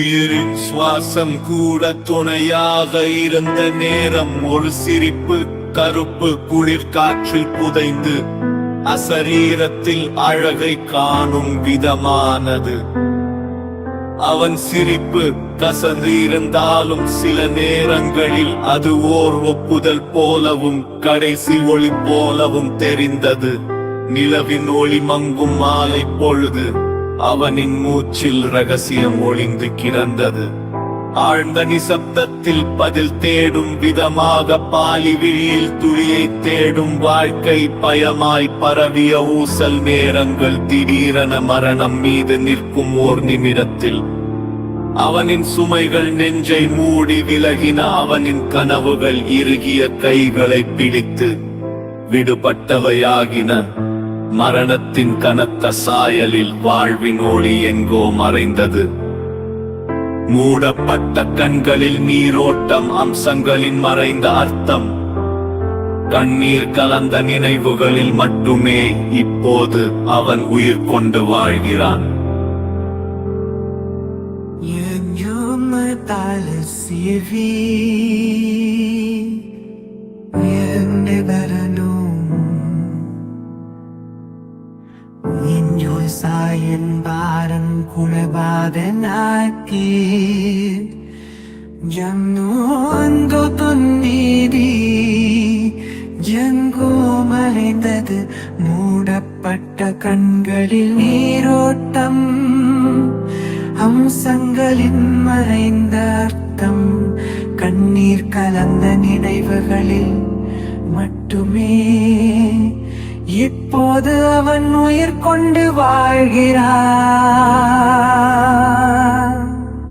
உயிரின் சுவாசம் கூட துணையாக இருந்த நேரம் ஒரு சிரிப்பு கருப்பு குளிர் காற்றில் புதைந்து அசரீரத்தில் அழகை காணும் விதமானது. அவன் சிரிப்பு கசந்து இருந்தாலும் சில நேரங்களில் அது ஓர் ஒப்புதல் போலவும் கடைசி ஒளி போலவும் தெரிந்தது. நிலவின் ஒளி மங்கும் மாலை பொழுது அவனின் மூச்சில் ரகசியம் ஒளிந்து கிடந்தது. ஆழ்ந்த நிசப்தத்தில் பதில் தேடும் விதமாக பாலி விழியில் துளியை தேடும் வாழ்க்கை பயமாய் பரவிய ஊசல் நேரங்கள் திடீரென மரணம் மீது நிற்கும் ஓர் நிமிடத்தில் அவனின் சுமைகள் நெஞ்சை மூடி விலகின. அவனின் கனவுகள் இறுகிய கைகளை பிடித்து விடுபட்டவையாகின. மரணத்தின் கனத்த சாயலில் வாழ்வின் ஒளி எங்கோ மறைந்தது. மூடப்பட்ட கண்களில் நீரோட்டம், அம்சங்களின் மறைந்த அர்த்தம், கண்ணீர் கலந்த நினைவுகளில் மட்டுமே இப்போது அவன் உயிர் கொண்டு வாழ்கிறான். Sayan barang kulabadan atin Jangan தொன்னீதி ஜங்கோ மறைந்தது. மூடப்பட்ட கண்களில் நீரோட்டம், அம்சங்களின் மறைந்த அர்த்தம், கண்ணீர் கலந்த நினைவுகளில் மட்டுமே இப்போது அவன் உயிர் கொண்டு வாழ்கிறான்.